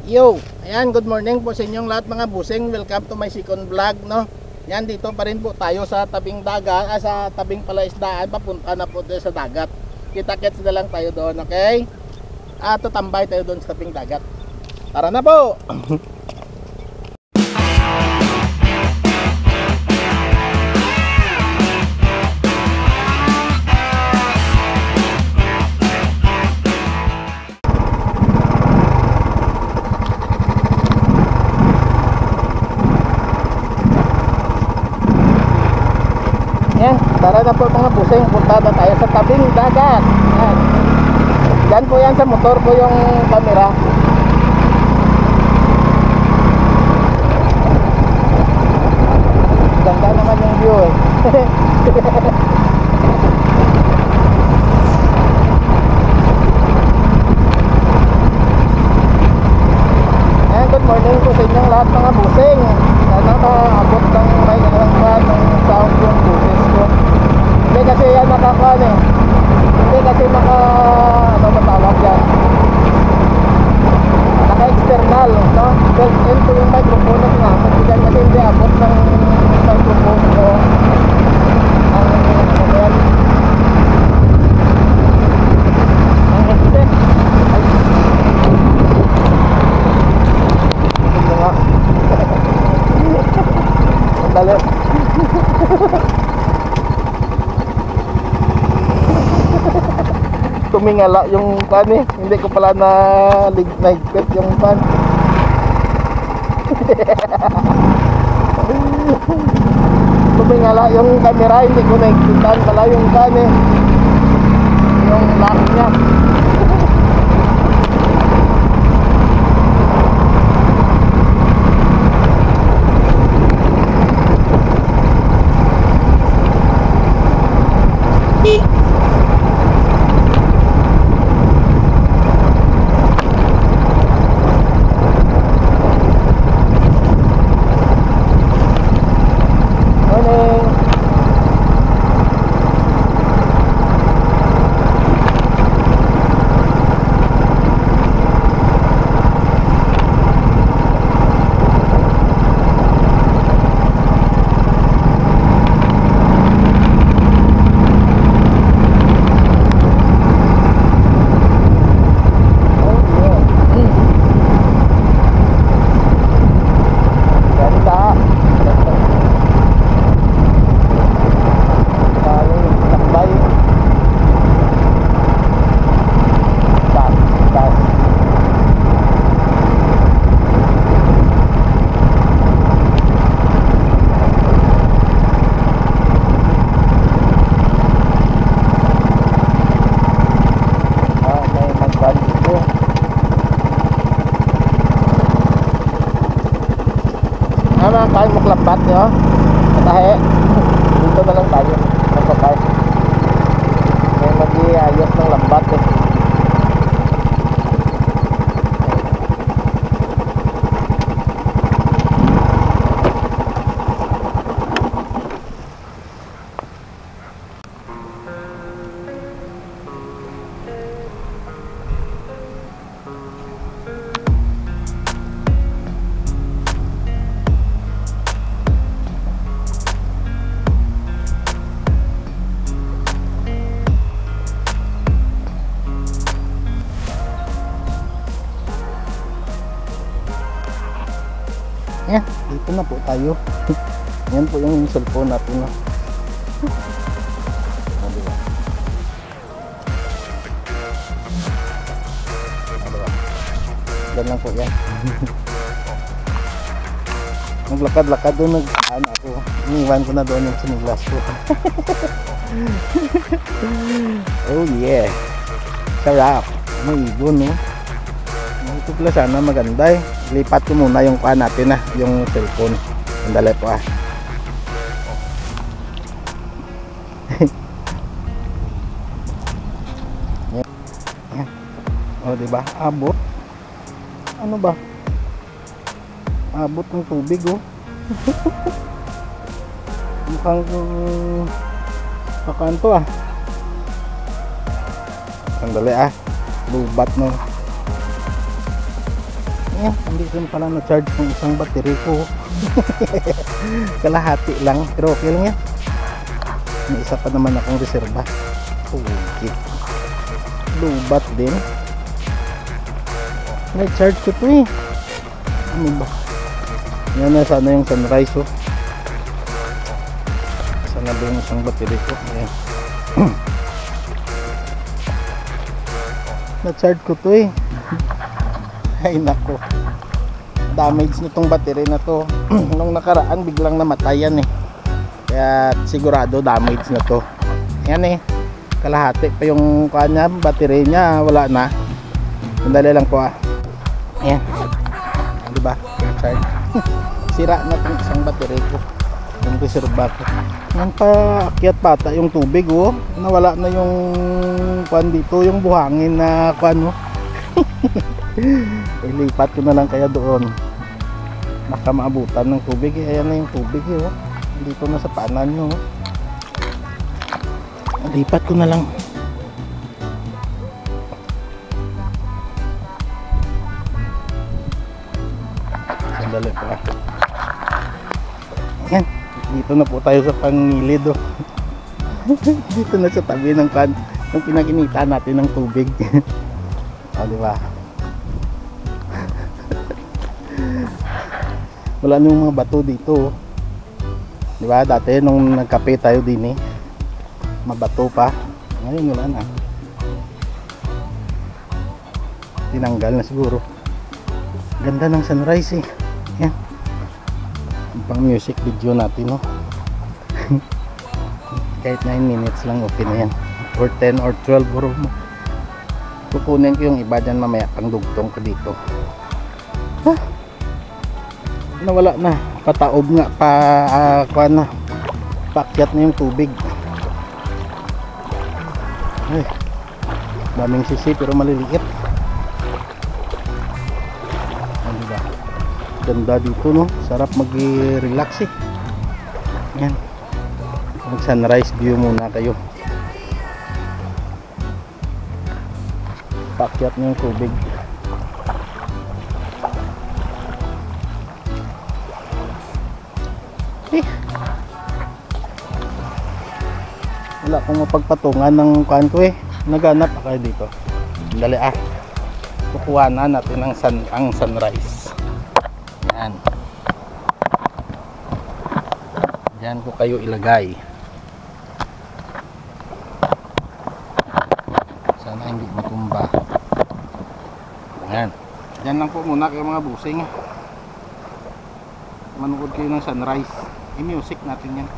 Yo, ayan, good morning po sa inyong lahat mga busing. Welcome to my second vlog, no. Yan, dito pa rin po tayo sa tabing dagat, sa tabing palaisdaan, papunta na po tayo sa dagat. Kita-kits na lang tayo doon, okay? At tatambay tayo doon sa tabing dagat. Tara na po. Yan, tara na po mga busing, punta na tayo sa tabing dagat. Yan. Yan po yan, sa motor po yung camera. Ganda naman yung view eh. Yan, good morning po sa inyong lahat mga busing. Sana maabot ng may kalangkan ng sound yung busis ko. Hindi kasi yan nakakuan eh. Hindi kasi ano matawag yan, naka-external, no? Built-in po yung microphone na sinasot ko dyan kasi hindi abot ng microphone ko ang ano yan, ang headset. Ito nga. Sandali. Tumingala yung pan eh. Hindi ko pala na ligpit yung pan. Tumingala yung camera, hindi ko naigpitan pala yung pan eh. Yung lock niya. Kain mo klapat nyo tahe dito na lang tayo magpapay may mag-iayos ng lambat eh. Yan, dito na po tayo. Yan po yung cellphone natin, no? Yan lang po yan. Naglakad-lakad doon, ano ako, iniwan ko na doon yung siniglas ko. Oh yeah, sarap, may ibon, no? Ito pala sana maganda eh. Lipat ko muna yung kuha natin na, yung cellphone. Sandali po ah. Yan. O diba? Abot. Ano ba? Abot ng tubig oh. Mukhang pakanto ah. Sandali ah. Lubat no. Ayan, hindi rin pala na-charge ng isang battery ko. Kalahati lang, pero okay lang yan. May isa pa naman akong reserva. Okay. Lubat din. May charge ko to eh. Ano ba? Yan na sana yung sunrise oh. Sana ba yung isang battery ko? Ayan. Na-charge ko to eh. Ay nako. Damage nitong battery na to. Nung nakaraan biglang namatay yan eh. Kaya sigurado damage na to. Yan eh. Kalahati pa yung kanya, battery niya wala na. Sandali lang po ah. Ayan. Diba? Charge. Sira na itong isang battery ko. Yung reserva ko. Yan pa akyat bata yung tubig oh. Nawala na yung kwan dito, yung buhangin na kwan oh. Ilipat ko na lang kaya doon. Baka maabutan ng tubig eh. Ayan na yung tubig eh oh. Dito na sa paanan nyo oh. Lipat ko na lang. Sandali pa. Ayan. Dito na po tayo sa pangilid oh. Dito na sa tabi ng kan yung pinaginita natin ng tubig. Diba? Wala na yung mga bato dito. Diba? Dati nung nagkape tayo din eh, mabato pa. Ngayon wala na. Tinanggal na siguro. Ganda ng sunrise eh. Yan. Pang music video natin no. Kahit 9 minutes lang okay na yan. Or 10 or 12 bro. Kukunin ko yung iba dyan mamaya pang dugtong ko dito. Nawala na. Pataob nga pa kuha na. Paakyat na yung tubig. Ay, daming sisi pero maliliit. Ano ba? Ganda dito no. Sarap mag-relax eh. Yan. Mag sunrise view muna kayo. Paakyat na yung tubig. Wala akong mapagpatungan ng kuhan ko eh. Naghanap pa kayo dito. Dali ah. Kukuha na natin ang sunrise. Yan. Diyan ko kayo ilagay. Sana hindi matumba. Yan. Diyan lang po muna kayo mga busing. Manood kayo ng sunrise. I-music natin yan.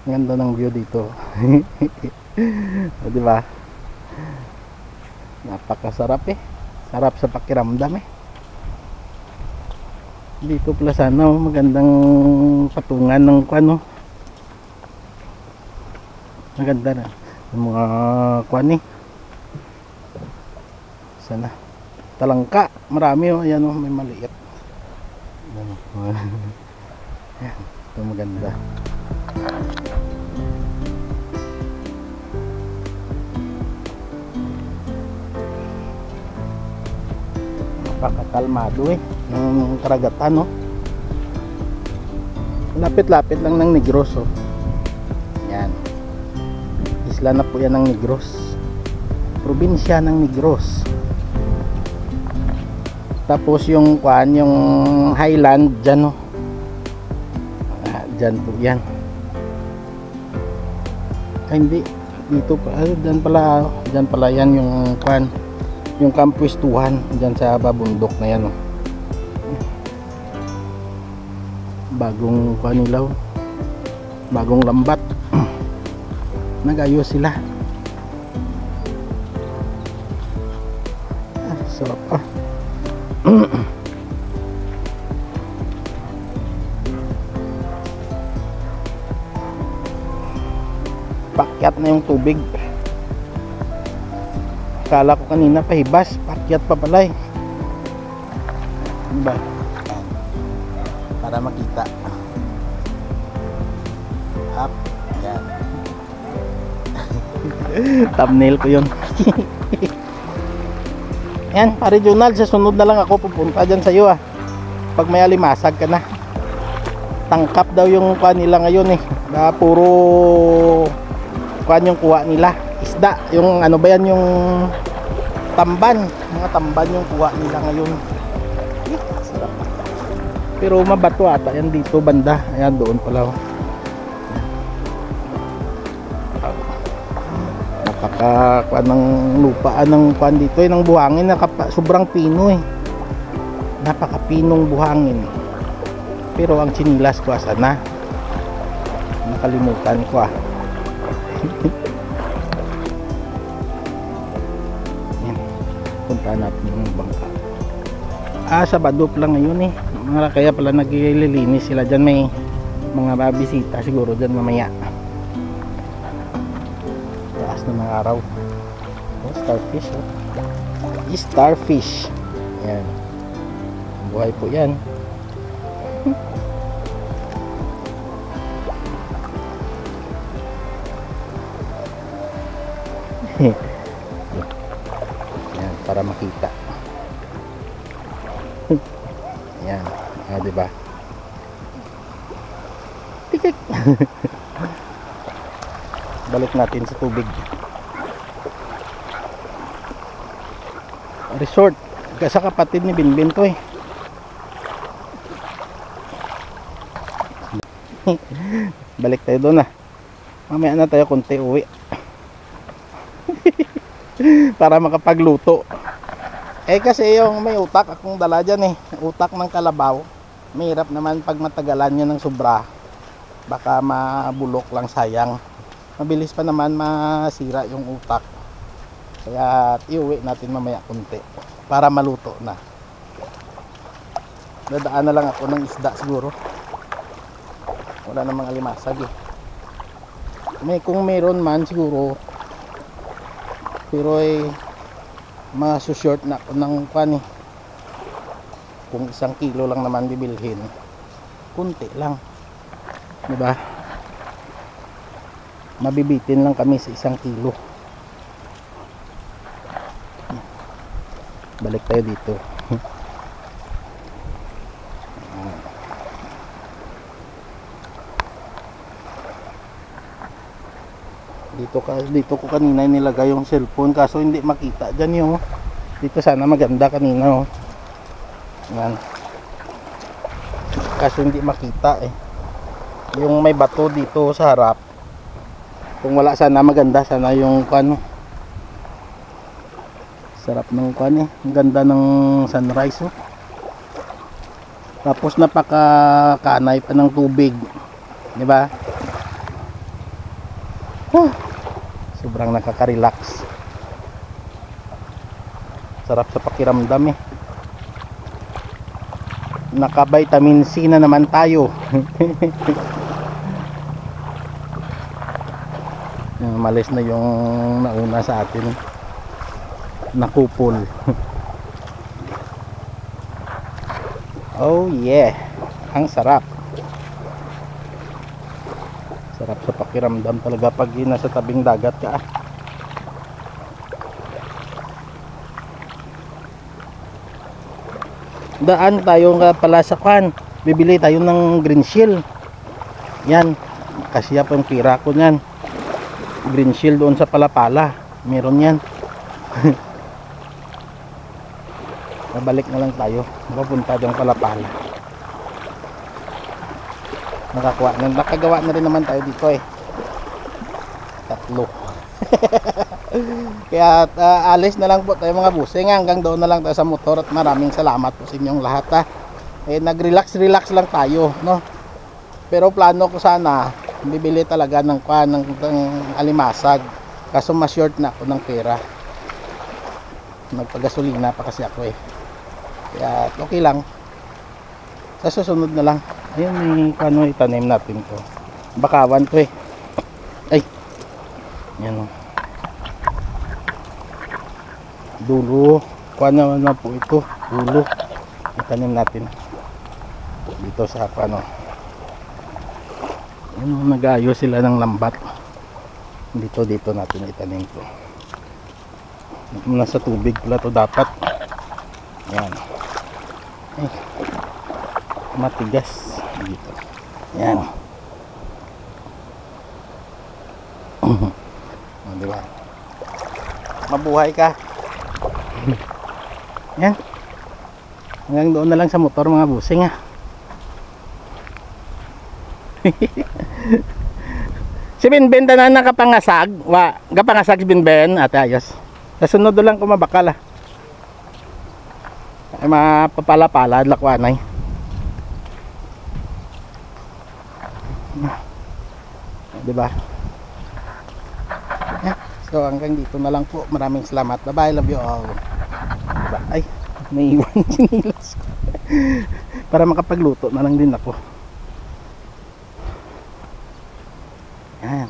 Ganda ng view dito. O, di ba? Napakasarap eh. Sarap sa pakiramdam eh. Dito pala sana magandang patungan ng kuan, no. Maganda na yung mga kuan eh. Sana talangka, marami oh. Ayan oh, may maliit. Ayan, ito maganda. Napakakalmado eh ng karagatan, no. Lapit-lapit lang ng Negros, oh. Yan, isla na po yan ng Negros, probinsya ng Negros. Tapos yung kuan, yung highland dyan, oh. Dyan po yan. Ay hindi, dito pa, dyan pala yan yung kuan, yung kampwestuhan dyan sa babundok na yan, oh. Bagong kuan nila, oh. Bagong lambat. Nag-ayos sila. Sarap ah. Pakyat na yung tubig. Kala ko kanina pahibas, pakyat pa pala eh. Diba? Para makita. Up. Yan. Thumbnail ko yun. Yan, pare Junal, sa sunod na lang ako pupunta dyan sa iyo ah. Pag may alimasag ka na. Tangkap daw yung kuha nila ngayon eh. Puro kuha yung kuha nila. Isda, yung ano ba yan, yung tamban. Mga tamban yung kuha nila ngayon. Sarap. Pero mabato ata yan dito banda. Ayan, doon pala oh. Napaka ng lupaan ng kuan dito eh, ng buhangin, sobrang pino eh. Napakapinong buhangin. Pero ang chinilas ko sana nakalimutan ko ah. Yan, punta natin yung bangka. Sabado lang ngayon eh. Kaya pala naglilinis sila dyan, may mga babisita siguro dyan mamaya. Ng araw. Oh, starfish oh. Starfish. Yan. Buhay po yan. Yan, para makita. Yan. Diba? Tikik. Balik natin sa tubig. Resort sa kapatid ni Binbin to eh. Balik tayo doon ah. Mamaya na tayo konti uwi. Para makapagluto. Eh kasi yung may utak akong dala dyan eh. Utak ng kalabaw. Mahirap naman pag matagalan yun ng sobra. Baka mabulok lang, sayang. Mabilis pa naman masira yung utak. Kaya iuwi natin mamaya konti para maluto na. Dadaan na lang ako ng isda siguro. Wala namang alimasag eh. Kung meron man siguro. Pero eh masushort na ako ng pan eh. Kung 1 kilo lang naman bibilhin, kunti lang. Diba? Mabibitin lang kami sa 1 kilo. Balik tayo dito. Dito ko kanina nilagay yung cellphone kaso hindi makita dyan yung dito sana maganda kanina oh. Yan. Kaso hindi makita eh. Yung may bato dito sa harap. Kung wala sana maganda sana yung ano. Sarap ng kuan eh. Ang ganda ng sunrise oh. Tapos napaka-kanay pa ng tubig. 'Di ba? Sobrang nakaka-relax. Sarap sa pakiramdam eh. Naka-vitamin C na naman tayo. Malis na yung nauna sa atin. Nakupol. Oh yeah. Ang sarap. Sarap sa pakiramdam talaga pag nasa tabing dagat ka. Daan tayo nga pala sa kan. Bibili tayo ng green shield. Yan. Kasi yung pira ko yan. Green shield doon sa Palapala. Meron yan. Nabalik na lang tayo. Papunta dyan Palapala. Nakagawa na rin naman tayo dito eh. 3. Kaya alis na lang po tayo mga busing. Hanggang doon na lang tayo sa motor. At maraming salamat po sa inyong lahat ha. Nag-relax lang tayo, no? Pero plano ko sana bibili talaga ng alimasag. Kaso ma-short na ako ng pera. Nagpagasolina pa kasi ako eh. Kaya okay lang. Sa susunod na lang. Ayun, may kano itanim natin to. Bakawan to eh. Ay. Yan o. Dulo. Kano na po ito. Dulo. Itanim natin. Dito sa kano. Yan, nag-aayos sila ng lambat. Dito natin itanim to. Nasa tubig pala to dapat. Yan. Ay. Matigas dito. Yan. Diba? Mabuhay ka. Yan. Hanggang doon na lang sa motor mga busing ha. Si Binben na nakapangasag. Kapangasag si Binben. Ate ayos. Sa sunod lang ko mabakal ha. Ay mapapala-pala. Lakwanay. Diba? So hanggang dito na lang po. Maraming salamat. Bye bye. Love you all. Diba? Ay, may iwan sinilas ko. Para makapagluto na lang din ako. Yan.